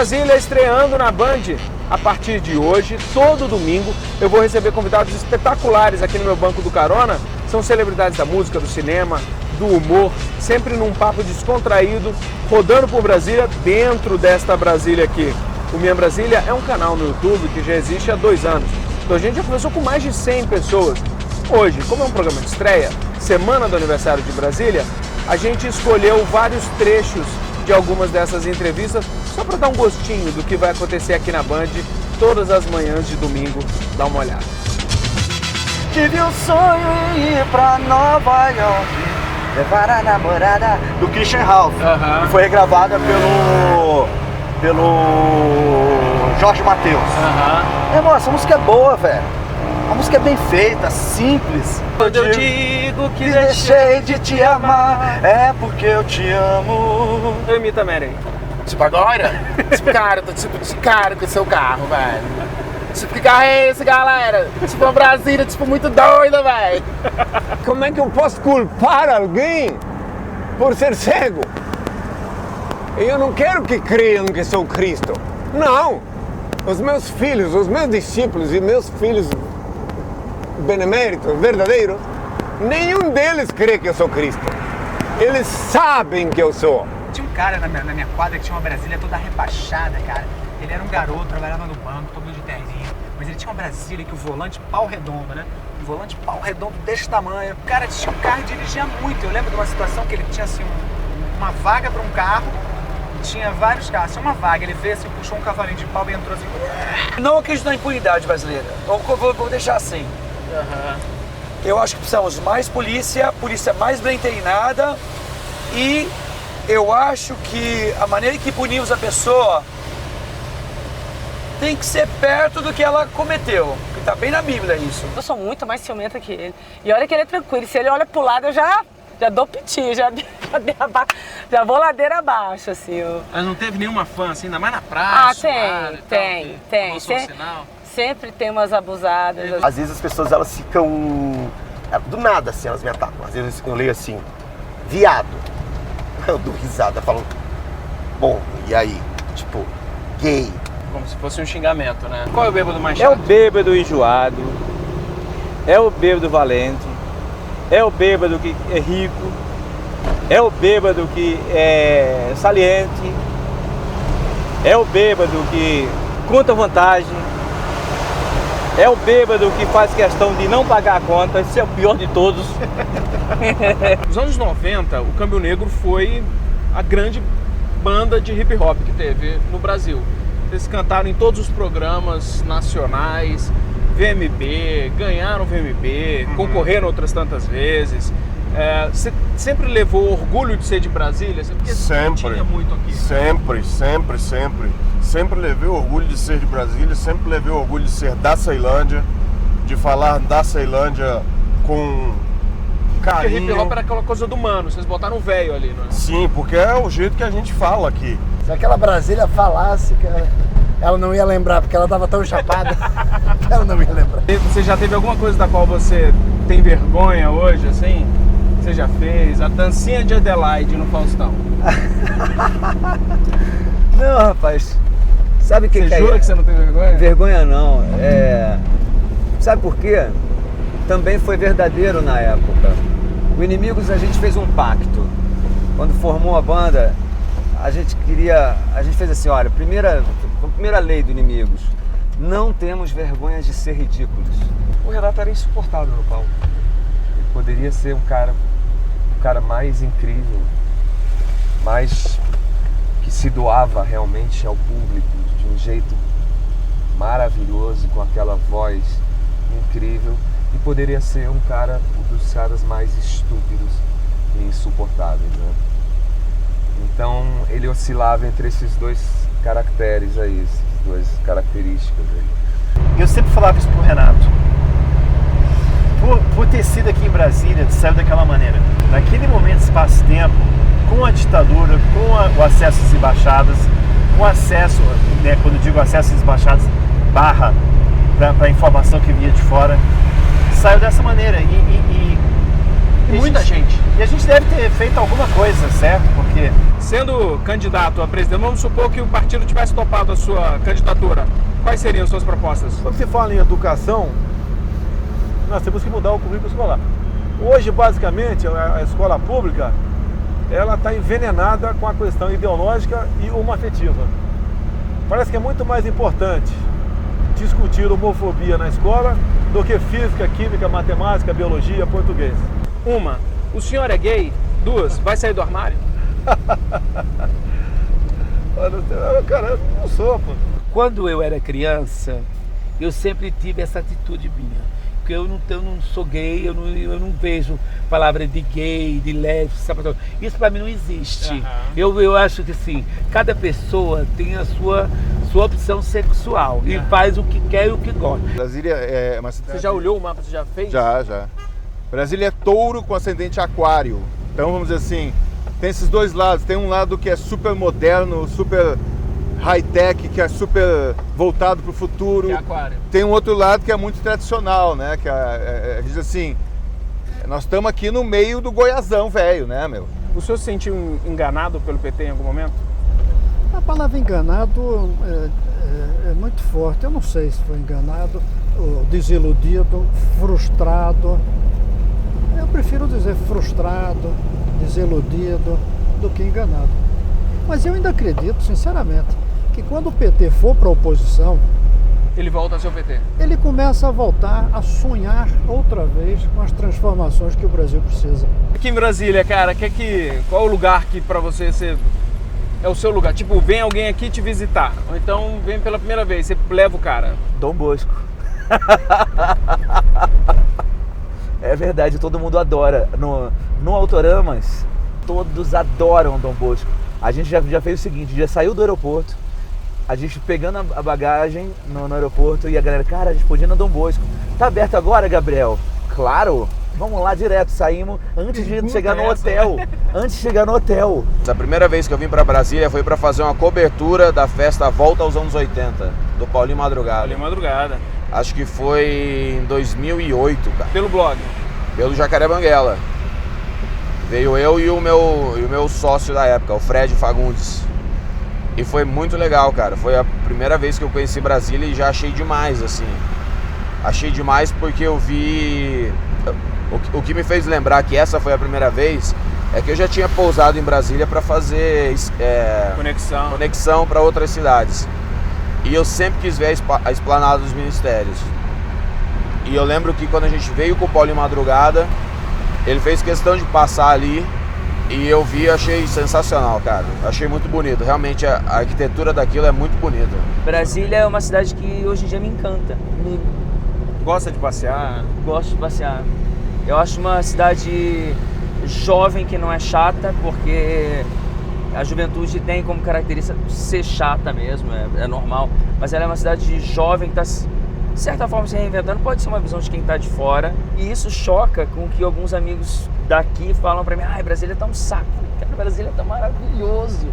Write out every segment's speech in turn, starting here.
Brasília estreando na Band. A partir de hoje, todo domingo, eu vou receber convidados espetaculares aqui no meu banco do carona. São celebridades da música, do cinema, do humor, sempre num papo descontraído, rodando por Brasília, dentro desta Brasília aqui. O Minha Brasília é um canal no YouTube que já existe há 2 anos. Então a gente já começou com mais de 100 pessoas. Hoje, como é um programa de estreia, semana do aniversário de Brasília, a gente escolheu vários trechos de algumas dessas entrevistas, só para dar um gostinho do que vai acontecer aqui na Band todas as manhãs de domingo. Dá uma olhada. Tive um sonho em ir pra Nova York, levar a namorada do Christian Ralph, que foi regravada pelo Jorge Mateus. Meu irmão, essa música é boa, velho. A música é bem feita, simples. Quando eu digo que deixei de te amar, é porque eu te amo. Eu imito a Mary. Tipo agora? Tipo, cara, eu tô tipo de cara com o seu carro, velho. Tipo, que carro é esse, galera? Tipo, uma Brasília, tipo, muito doida, velho. Como é que eu posso culpar alguém por ser cego? Eu não quero que creiam que sou Cristo. Não! Os meus filhos, os meus discípulos e meus filhos beneméritos, verdadeiros, nenhum deles crê que eu sou Cristo. Eles sabem que eu sou. Tinha um cara na minha quadra que tinha uma Brasília toda rebaixada, cara. Ele era um garoto, trabalhava no banco, todo mundo de terninho. Mas ele tinha uma Brasília que o volante pau redondo, né? Um volante pau redondo desse tamanho. O cara tinha um carro e dirigia muito. Eu lembro de uma situação que ele tinha assim uma vaga para um carro. Tinha vários carros, tinha uma vaga. Ele veio assim, puxou um cavalinho de pau e entrou assim. Não acredito na impunidade brasileira. Vou deixar assim. Eu acho que precisamos mais polícia mais bem treinada, e eu acho que a maneira que punimos a pessoa tem que ser perto do que ela cometeu, que tá bem na Bíblia isso. Eu sou muito mais ciumenta que ele. E olha que ele é tranquilo. Se ele olha pro lado, eu já dou piti, já vou ladeira abaixo, assim. Mas não teve nenhuma fã, assim, ainda mais na praça? Tem. Sempre tem umas abusadas. Às vezes as pessoas, elas ficam... Do nada, assim, elas me atacam. Às vezes eu leio assim, viado. Eu dou risada, falo, bom, e aí? Tipo, gay. Como se fosse um xingamento, né? Qual é o bêbado mais chato? É o bêbado enjoado, é o bêbado valente, é o bêbado que é rico, é o bêbado que é saliente, é o bêbado que conta vantagem, é o bêbado que faz questão de não pagar a conta. Esse é o pior de todos. Nos anos 90, o Câmbio Negro foi a grande banda de hip hop que teve no Brasil. Eles cantaram em todos os programas nacionais, VMB, ganharam VMB, concorreram outras tantas vezes. Você sempre levou orgulho de ser de Brasília? Porque sempre, tinha muito aqui. Sempre. Sempre levei orgulho de ser de Brasília, sempre levei orgulho de ser da Ceilândia, de falar da Ceilândia com carinho. Porque hip hop era aquela coisa do mano, vocês botaram um velho ali, não é? Sim, porque é o jeito que a gente fala aqui. Se aquela Brasília falasse, cara, ela não ia lembrar, porque ela tava tão chapada que ela não ia lembrar. Você já teve alguma coisa da qual você tem vergonha hoje, assim? Você já fez? A dancinha de Adelaide no Faustão. Não, rapaz. Sabe o que Você jura que você não tem vergonha? Vergonha não. Sabe por quê? Também foi verdadeiro na época. O Inimigos, a gente fez um pacto. Quando formou a banda, a gente fez assim, olha, a primeira lei do Inimigos: não temos vergonha de ser ridículos. O Renato era insuportável no palco. Ele poderia ser o cara mais incrível, mais que se doava realmente ao público de um jeito maravilhoso, com aquela voz incrível, e poderia ser um dos caras mais estúpidos e insuportáveis, né? Então ele oscilava entre esses dois caracteres aí, essas duas características aí. Eu sempre falava isso pro Renato. Por ter sido aqui em Brasília, saiu daquela maneira. Naquele momento, espaço-tempo, com a ditadura, com o acesso às embaixadas, com acesso, né, quando eu digo acesso às embaixadas, barra para a informação que vinha de fora, saiu dessa maneira. E muita gente. E a gente deve ter feito alguma coisa, certo? Porque Sendo candidato a presidente, vamos supor que o partido tivesse topado a sua candidatura. Quais seriam suas propostas? Quando se fala em educação, nós temos que mudar o currículo escolar. Hoje, basicamente, a escola pública, ela está envenenada com a questão ideológica e homoafetiva. Parece que é muito mais importante discutir homofobia na escola do que física, química, matemática, biologia, português. Uma, o senhor é gay? Duas, vai sair do armário? Cara, eu não sou, pô. Quando eu era criança, eu sempre tive essa atitude minha. Porque eu não sou gay, eu não vejo palavra de gay, de lésbico, sapatão. Isso pra mim não existe. Eu acho que assim, cada pessoa tem a sua opção sexual e faz o que quer e o que gosta. Brasília é uma cidade... Você já olhou o mapa? Você já fez? Já. Brasília é touro com ascendente aquário. Então, vamos dizer assim, tem esses dois lados. Tem um lado que é super moderno, super high-tech, que é super voltado para o futuro. Que é aquário. Tem um outro lado que é muito tradicional, né? Que diz assim, nós estamos aqui no meio do Goiazão velho, né, meu? O senhor se sentiu enganado pelo PT em algum momento? A palavra enganado é muito forte. Eu não sei se foi enganado, desiludido, frustrado. Eu prefiro dizer frustrado, desiludido, do que enganado. Mas eu ainda acredito, sinceramente, que quando o PT for para a oposição, ele volta a ser o PT. Ele começa a voltar a sonhar outra vez com as transformações que o Brasil precisa. Aqui em Brasília, cara, qual é o lugar que para você é o seu lugar? Tipo, vem alguém aqui te visitar, ou então vem pela primeira vez, você leva o cara. Dom Bosco. É verdade, todo mundo adora. No Autoramas, todos adoram Dom Bosco. A gente já fez o seguinte, já saiu do aeroporto, a gente pegando a bagagem no aeroporto e a galera, cara, a gente podia ir no Dom Bosco. Tá aberto agora, Gabriel? Claro! Vamos lá direto, saímos antes de chegar no hotel. Antes de chegar no hotel. A primeira vez que eu vim pra Brasília foi pra fazer uma cobertura da festa Volta aos Anos 80, do Paulinho Madrugada. Paulinho Madrugada. Acho que foi em 2008, cara. Pelo blog? Pelo Jacaré Banguela. Veio eu e o meu sócio da época, o Fred Fagundes. E foi muito legal, cara. Foi a primeira vez que eu conheci Brasília e já achei demais, assim. Achei demais porque eu vi... O que me fez lembrar que essa foi a primeira vez é que eu já tinha pousado em Brasília para fazer conexão para outras cidades. E eu sempre quis ver a esplanada dos ministérios. E eu lembro que quando a gente veio com o Paulinho Madrugada, ele fez questão de passar ali e eu vi e achei sensacional, cara. Achei muito bonito. Realmente a arquitetura daquilo é muito bonita. Brasília é uma cidade que hoje em dia me encanta. Gosta de passear? Gosto de passear. Eu acho uma cidade jovem que não é chata, porque a juventude tem como característica ser chata mesmo, é normal. Mas ela é uma cidade jovem que está, de certa forma, se reinventando. Pode ser uma visão de quem está de fora. E isso choca com que alguns amigos daqui falam para mim: ai, Brasília tá um saco. Cara, Brasília tá maravilhoso.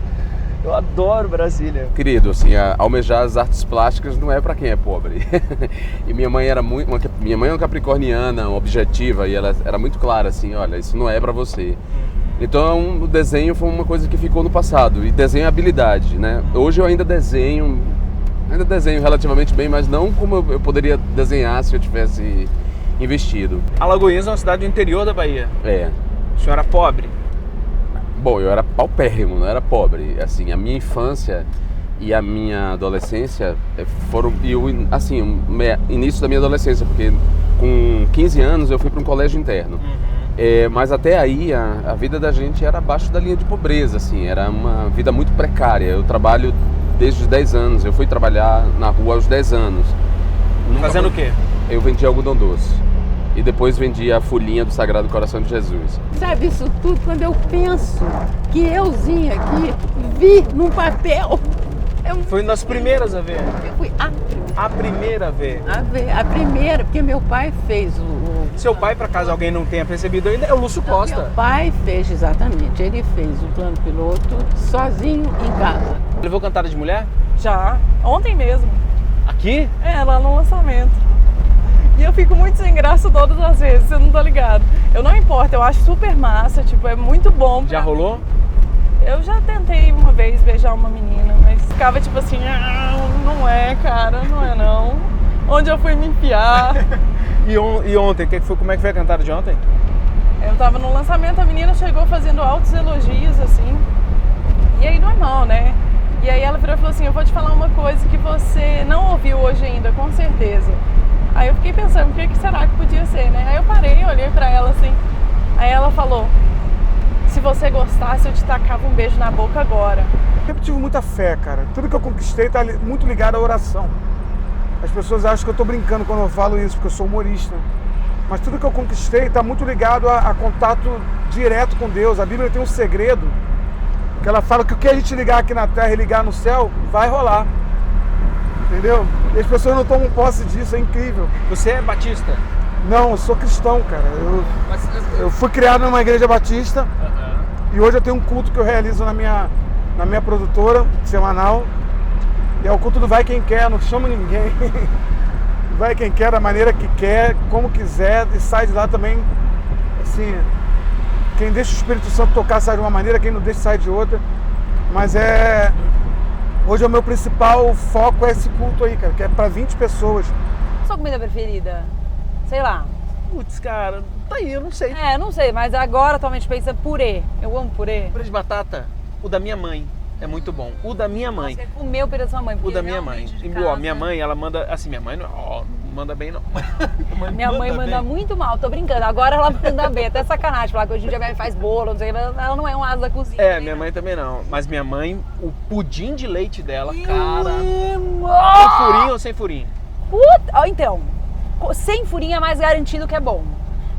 Eu adoro Brasília. Querido, assim, almejar as artes plásticas não é para quem é pobre. E minha mãe era minha mãe é uma capricorniana, objetiva, e ela era muito clara, assim, olha, isso não é para você. Então o desenho foi uma coisa que ficou no passado, e desenho é habilidade, né? Hoje eu ainda desenho relativamente bem, mas não como eu poderia desenhar se eu tivesse investido. Alagoinhas é uma cidade do interior da Bahia. É. O senhor era pobre? Bom, eu era paupérrimo, não era pobre. Assim, a minha infância e a minha adolescência foram... início da minha adolescência, porque com 15 anos eu fui para um colégio interno. Mas até aí a vida da gente era abaixo da linha de pobreza, assim. Era uma vida muito precária. Eu trabalho desde os 10 anos. Eu fui trabalhar na rua aos 10 anos. Fazendo o quê? Eu vendia algodão doce. E depois vendi a folhinha do Sagrado Coração de Jesus. Sabe, isso tudo quando eu penso que euzinha aqui vi num papel. Foi das primeiras a ver? Eu fui a primeira a ver? A primeira, porque meu pai fez Seu pai, para caso alguém não tenha percebido ainda, é o Lúcio Costa. Meu pai fez, exatamente. Ele fez o plano piloto sozinho em casa. Levou Cantada de Mulher? Já, ontem mesmo. Aqui? É, lá no lançamento. E eu fico muito sem graça todas as vezes, você não tá ligado. Eu não importo, eu acho super massa, tipo, é muito bom. Já rolou? Eu já tentei uma vez beijar uma menina, mas ficava tipo assim, não é, cara, não é não. Onde eu fui me enfiar? E ontem, como é que foi a cantada de ontem? Eu tava no lançamento, a menina chegou fazendo altos elogios, assim. E aí, normal, né? E aí ela virou e falou assim, eu vou te falar uma coisa que você não ouviu hoje ainda, com certeza. Aí eu fiquei pensando, o que será que podia ser, né? Aí eu parei, olhei pra ela assim. Aí ela falou, se você gostasse, eu te tacava um beijo na boca agora. Eu sempre tive muita fé, cara. Tudo que eu conquistei tá muito ligado à oração. As pessoas acham que eu tô brincando quando eu falo isso, porque eu sou humorista. Mas tudo que eu conquistei está muito ligado a contato direto com Deus. A Bíblia tem um segredo, que ela fala que o que a gente ligar aqui na terra e ligar no céu, vai rolar. Entendeu? E as pessoas não tomam posse disso, é incrível. Você é batista? Não, eu sou cristão, cara. Eu fui criado numa igreja batista e hoje eu tenho um culto que eu realizo na minha produtora semanal. E é o culto do vai quem quer, não chama ninguém. Vai quem quer, da maneira que quer, como quiser, e sai de lá também, assim, quem deixa o Espírito Santo tocar sai de uma maneira, quem não deixa sai de outra. Mas hoje o meu principal foco é esse culto aí, cara, que é pra 20 pessoas. Sua comida preferida? Sei lá. Putz, cara, tá aí, eu não sei. Não sei, mas agora atualmente pensa purê. Eu amo purê. Purê de batata, o da minha mãe. É muito bom. O da minha mãe. Você comeu o purê da sua mãe? O da minha mãe. Minha mãe, ela manda... Assim, minha mãe não manda bem, não. Minha mãe manda muito mal, tô brincando. Agora ela manda bem, até sacanagem. Falar que hoje em dia minha mãe faz bolo, não sei, ela não é um asa da cozinha. Minha mãe também não. Mas minha mãe, o pudim de leite dela, cara... amo! Com furinho ou sem furinho? Puta! Então, sem furinho é mais garantido que é bom.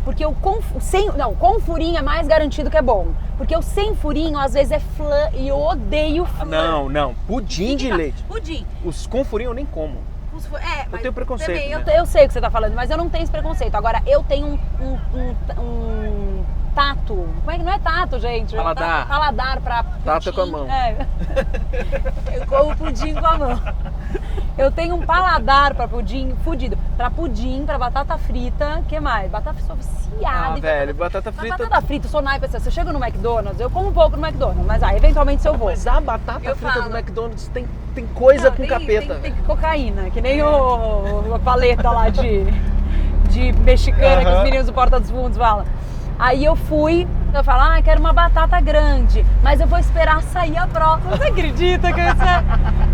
Porque com furinho é mais garantido que é bom. Porque o sem furinho às vezes é flan e eu odeio flan. Não. Pudim de leite. Pudim. Os com furinho eu nem como. Eu tenho preconceito. Também, né? eu sei o que você tá falando, mas eu não tenho esse preconceito. Agora, eu tenho um tato. Como é que não é tato, gente? Paladar. Paladar pra pudim. Tato com a mão. Eu como pudim com a mão. Eu tenho um paladar pra pudim fudido. Pra pudim, pra batata frita, o que mais? Batata frita, sou viciada. Velho, batata frita... Batata frita, sou naipe, assim, você chega no McDonald's, eu como um pouco no McDonald's, mas eventualmente se eu vou. Mas a batata frita do McDonald's tem coisa com capeta. Tem cocaína, que nem a paleta lá de mexicana que os meninos do Porta dos Fundos falam. Aí eu falo, quero uma batata grande, mas eu vou esperar sair a próxima. Você acredita que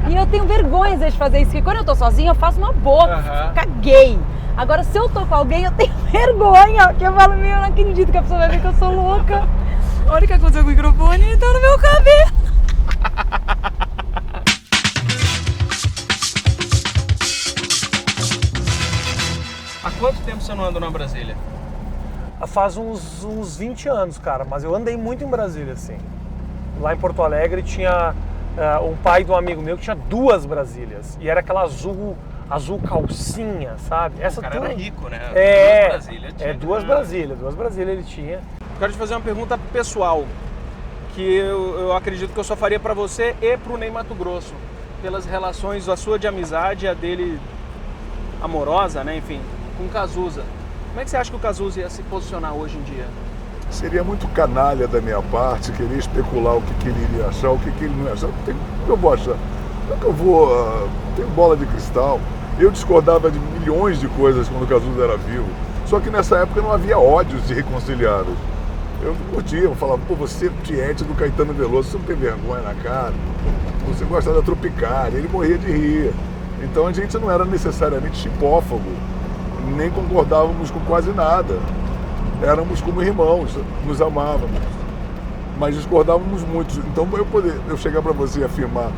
E eu tenho vergonha de fazer isso, porque quando eu tô sozinha eu faço uma boca, caguei. Agora se eu tô com alguém eu tenho vergonha, porque eu falo, eu não acredito que a pessoa vai ver que eu sou louca. Olha o que aconteceu com o microfone, ele tá no meu cabelo. Há quanto tempo você não anda na Brasília? Faz uns 20 anos, cara, mas eu andei muito em Brasília, assim. Lá em Porto Alegre tinha um pai de um amigo meu que tinha 2 Brasílias. E era aquela azul calcinha, sabe? O cara era rico, né? Duas Brasílias ele tinha. Quero te fazer uma pergunta pessoal, que eu acredito que eu só faria pra você e pro Ney Matogrosso, pelas relações, a sua de amizade, a dele amorosa, né, enfim, com o Cazuza. Como é que você acha que o Cazuza ia se posicionar hoje em dia? Seria muito canalha da minha parte querer especular o que ele iria achar, o que ele não ia achar. O que eu vou achar? Tenho bola de cristal. Eu discordava de milhões de coisas quando o Cazuza era vivo. Só que nessa época não havia ódios irreconciliáveis. Eu não curtia, eu falava, você é tiete do Caetano Veloso, você não tem vergonha na cara, você gosta da Tropicália, ele morria de rir. Então a gente não era necessariamente chipófago, nem concordávamos com quase nada. Éramos como irmãos, nos amávamos, mas discordávamos muito. Então eu chegar para você e afirmar,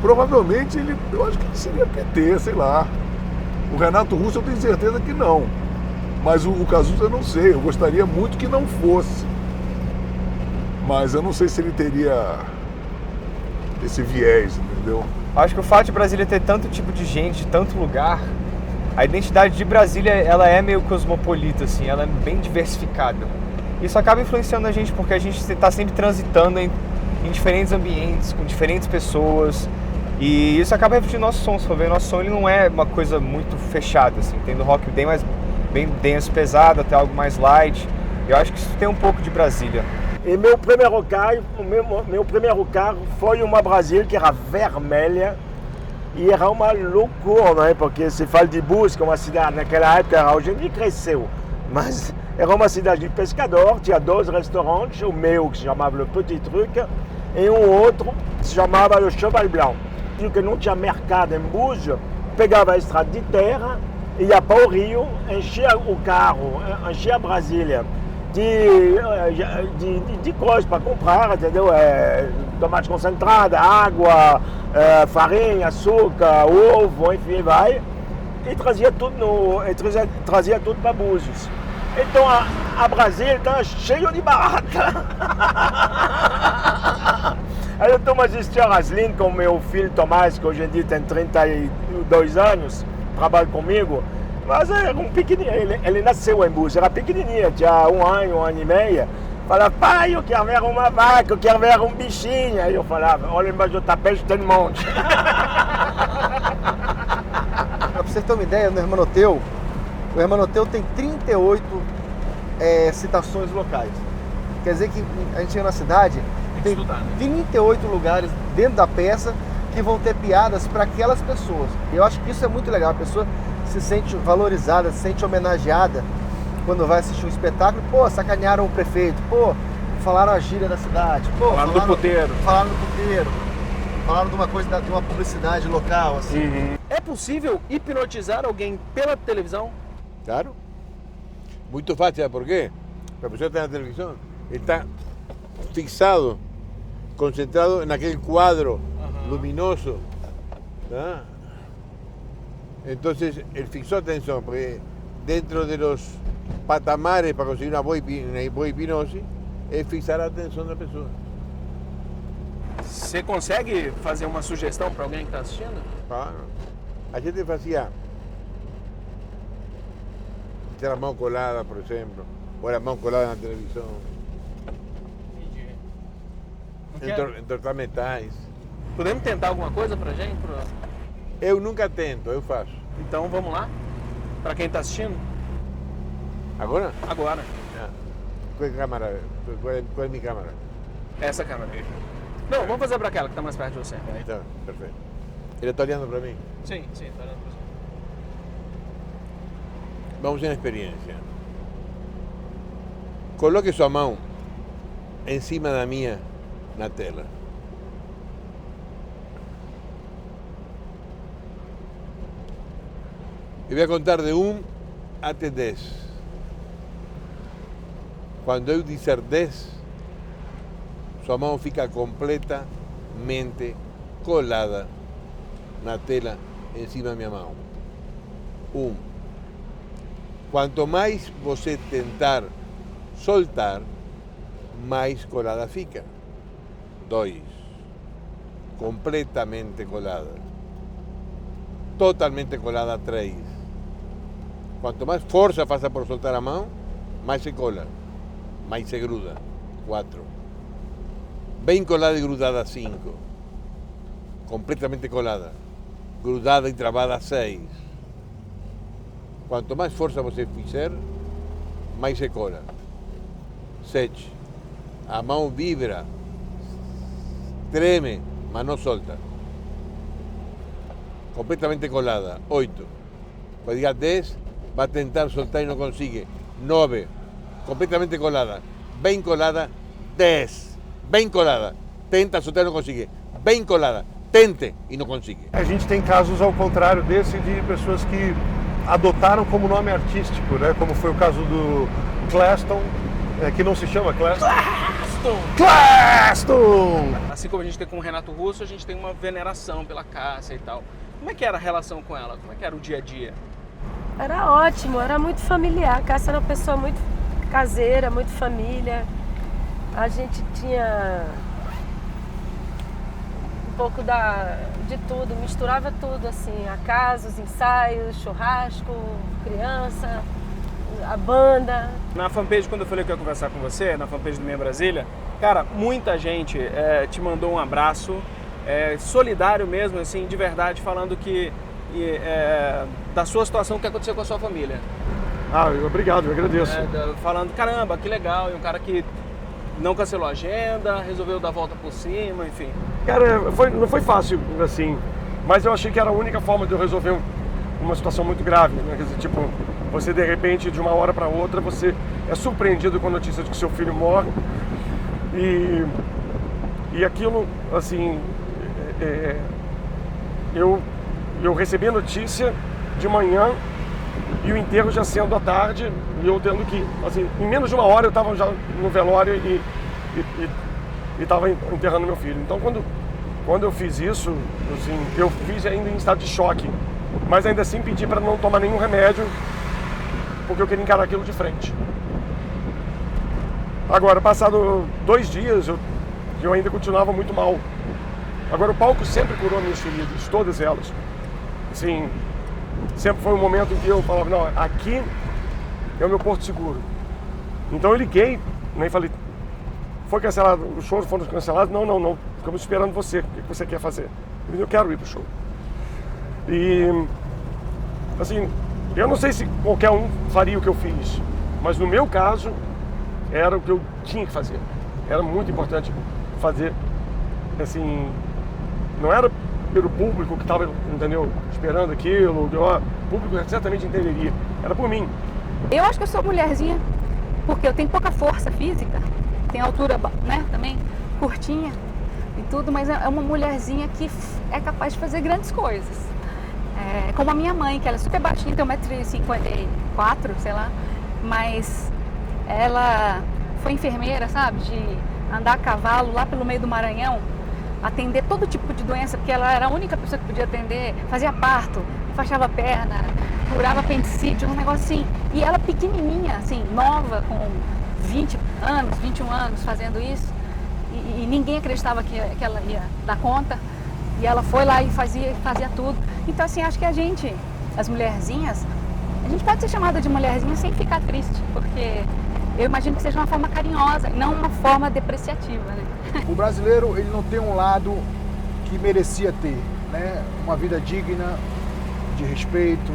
provavelmente eu acho que ele seria PT, sei lá. O Renato Russo eu tenho certeza que não, mas o Cazuza eu não sei, eu gostaria muito que não fosse. Mas eu não sei se ele teria esse viés, entendeu? Acho que o fato de Brasília ter tanto tipo de gente, de tanto lugar, a identidade de Brasília, ela é meio cosmopolita, assim, ela é bem diversificada. Isso acaba influenciando a gente porque a gente está sempre transitando em diferentes ambientes, com diferentes pessoas, e isso acaba refletindo nosso som. Se for ver, nosso som ele não é uma coisa muito fechada, assim, tem do rock bem mais bem dance, pesado, até algo mais light. Eu acho que isso tem um pouco de Brasília. E meu primeiro carro foi uma Brasília que era vermelha e era uma loucura, né? Porque se fala de Busca, uma cidade naquela época, hoje em dia cresceu, mas era uma cidade de pescador, tinha 2 restaurantes, o meu que se chamava Le Petit Truc e um outro que se chamava Le Cheval Blanc. E que não tinha mercado em Búzios, pegava a estrada de terra, ia para o Rio, enchia o carro, enchia Brasília de coisas para comprar, entendeu? Tomate concentrado, água, farinha, açúcar, ovo, enfim, vai. E trazia tudo para Búzios. Então a Brasília estava cheia de barata. Aí eu estou mais histórias lindas com meu filho Tomás, que hoje em dia tem 32 anos, trabalha comigo. Mas era um pequenininho, ele nasceu em Búzios, era pequenininho, tinha 1 ano e meio. Falava, pai, eu quero ver uma vaca, eu quero ver um bichinho. Aí eu falava, olha embaixo do tapete, tem um monte. Pra você ter uma ideia, no Hermanoteu, o Hermanoteu tem 38 citações locais. Quer dizer que a gente chega na cidade, tem 38 lugares dentro da peça que vão ter piadas para aquelas pessoas. Eu acho que isso é muito legal, a pessoa se sente valorizada, se sente homenageada quando vai assistir um espetáculo. Pô, sacanearam o prefeito, pô, falaram a gíria da cidade, pô, falaram do puteiro. Falaram do puteiro, falaram de uma coisa, de uma publicidade local, assim. É possível hipnotizar alguém pela televisão? Claro. Muito fácil, sabe por quê? A pessoa está na televisão, está fixado, concentrado naquele quadro luminoso, ¿tá? Entonces él fixó atención, porque dentro de los patamares para conseguir una boa hipnose é fixar a atenção da pessoa. Você consegue fazer uma sugestão para alguém que está assistindo? Claro. A gente fazia ter a mão colada, por exemplo, ou a mão colada na televisão. Entortar metais. Podemos tentar alguma coisa pra gente? Eu nunca tento, eu faço. Então vamos lá? Para quem está assistindo? Agora? Agora. Qual é a minha câmera? Essa câmera. Não, vamos fazer para aquela que está mais perto de você. Então, perfeito. Ele está olhando para mim? Sim, está olhando para você. Vamos em experiência. Coloque sua mão em cima da minha na tela. Eu vou contar de 1 até 10. Quando eu disser 10, sua mão fica completamente colada na tela em cima da minha mão. 1. Quanto mais você tentar soltar, mais colada fica. 2. Completamente colada. Totalmente colada. 3. Quanto mais força faça por soltar a mão, mais se cola, mais se gruda. 4. Bem colada e grudada. 5. Completamente colada, grudada e travada. 6. Quanto mais força você fizer, mais se cola. 7. A mão vibra, treme, mas não solta. Completamente colada. 8. Quando diga 10, vai tentar soltar e não consegue. 9. Completamente colada. Bem colada. 10. Bem colada. Tenta soltar e não consegue. Bem colada. Tente e não consiga. A gente tem casos ao contrário desse de pessoas que adotaram como nome artístico, né? Como foi o caso do Claston, que não se chama Claston. Claston! Assim como a gente tem com o Renato Russo, a gente tem uma veneração pela Cássia e tal. Como é que era a relação com ela? Como é que era o dia a dia? Era ótimo, era muito familiar. A Cássia era uma pessoa muito caseira, muito família. A gente tinha um pouco de tudo, misturava tudo, assim, a casa, os ensaios, churrasco, criança, a banda. Na fanpage, quando eu falei que eu ia conversar com você, na fanpage do Minha Brasília, cara, muita gente te mandou um abraço, solidário mesmo, assim, de verdade, falando que da sua situação, o que aconteceu com a sua família. Obrigado, eu agradeço. Falando, caramba, que legal, e um cara que não cancelou a agenda, resolveu dar a volta por cima, enfim. Cara, não foi fácil, assim, mas eu achei que era a única forma de eu resolver uma situação muito grave, né? Quer dizer, tipo, você de repente, de uma hora para outra, você é surpreendido com a notícia de que seu filho morre e aquilo, assim, eu recebi a notícia de manhã e o enterro já sendo à tarde e eu tendo que, assim, em menos de uma hora eu estava já no velório e estava enterrando meu filho. Então quando eu fiz isso, assim, eu fiz ainda em estado de choque, mas ainda assim pedi para não tomar nenhum remédio porque eu queria encarar aquilo de frente. Agora, passado 2 dias, eu ainda continuava muito mal. Agora, o palco sempre curou minhas feridas, todas elas. Assim, sempre foi um momento em que eu falava, não, aqui é o meu porto seguro. Então eu liguei, né, e falei, foi cancelado, os shows foram cancelados? Não, ficamos esperando você, o que você quer fazer? Eu quero ir pro show. E, assim, eu não sei se qualquer um faria o que eu fiz, mas no meu caso, era o que eu tinha que fazer. Era muito importante fazer, assim, não era pelo público que estava, entendeu, esperando aquilo, o público certamente entenderia, era por mim. Eu acho que eu sou mulherzinha, porque eu tenho pouca força física, tenho altura, né, também curtinha e tudo, mas é uma mulherzinha que é capaz de fazer grandes coisas. Como a minha mãe, que ela é super baixinha, tem 1,54 m, sei lá, mas ela foi enfermeira, sabe, de andar a cavalo lá pelo meio do Maranhão, atender todo tipo de doença, porque ela era a única pessoa que podia atender, fazia parto, enfaixava a perna, curava apendicite, um negócio assim. E ela pequenininha, assim, nova, com 20 anos, 21 anos fazendo isso, e ninguém acreditava que ela ia dar conta, e ela foi lá e fazia tudo. Então, assim, acho que a gente, as mulherzinhas, a gente pode ser chamada de mulherzinha sem ficar triste, porque eu imagino que seja uma forma carinhosa, não uma forma depreciativa, né? O brasileiro, ele não tem um lado que merecia ter, né? Uma vida digna, de respeito,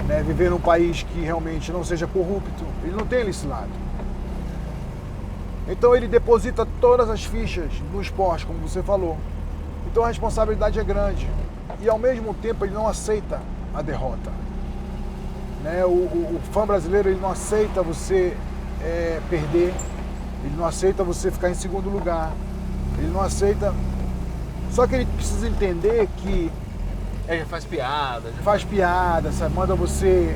né? Viver num país que realmente não seja corrupto, ele não tem esse lado. Então ele deposita todas as fichas no esporte, como você falou. Então a responsabilidade é grande e ao mesmo tempo ele não aceita a derrota. Né? O fã brasileiro, ele não aceita você perder, ele não aceita você ficar em segundo lugar, ele não aceita. Só que ele precisa entender que faz piada. Faz piada, sabe? Manda você,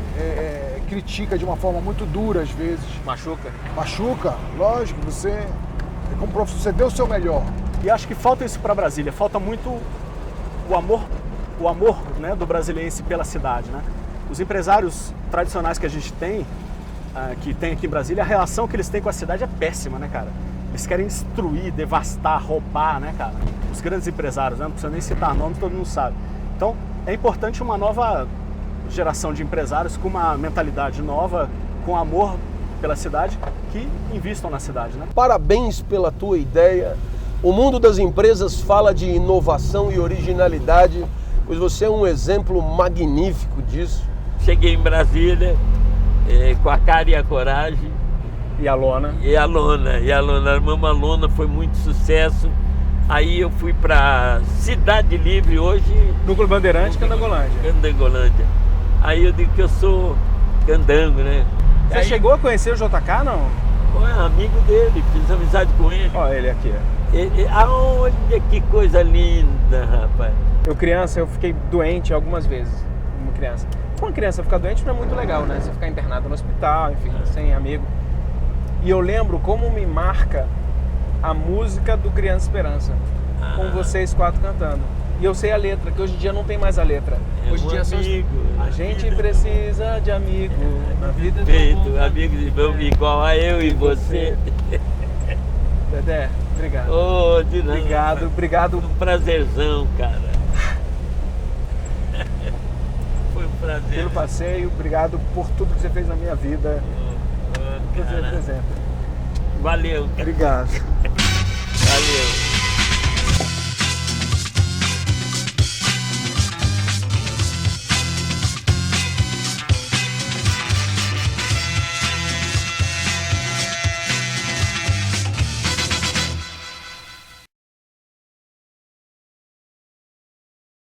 critica de uma forma muito dura às vezes. Machuca? Machuca, lógico, você é como professor, você deu o seu melhor. E acho que falta isso para Brasília, falta muito o amor, né, do brasiliense pela cidade, né? Os empresários tradicionais que a gente tem, que tem aqui em Brasília, a relação que eles têm com a cidade é péssima, né, cara? Eles querem destruir, devastar, roubar, né, cara? Os grandes empresários, né? Não precisa nem citar nomes, todo mundo sabe. Então, é importante uma nova geração de empresários com uma mentalidade nova, com amor pela cidade, que investam na cidade, né? Parabéns pela tua ideia. O mundo das empresas fala de inovação e originalidade, pois você é um exemplo magnífico disso. Cheguei em Brasília com a cara e a coragem. E a lona? E a lona, armamos a lona, foi muito sucesso. Aí eu fui para Cidade Livre hoje. Núcleo Bandeirante, Candangolândia. Candangolândia. Aí eu digo que eu sou candango, né? Você chegou a conhecer o JK, não? É amigo dele, fiz amizade com ele. Olha ele aqui. Olha que coisa linda, rapaz. Eu fiquei doente algumas vezes, como criança. Com uma criança ficar doente não é muito legal, né? Você ficar internado no hospital, enfim, sem amigo. E eu lembro como me marca a música do Criança Esperança, com vocês 4 cantando. E eu sei a letra, que hoje em dia não tem mais a letra. Hoje em dia a gente precisa de amigo na vida do amigo de meu igual a eu e você. Dedé, obrigado. Oh, de nada. Obrigado. Um prazerzão, cara. Foi um prazer. Pelo passeio, obrigado por tudo que você fez na minha vida. Valeu. Obrigado. Valeu.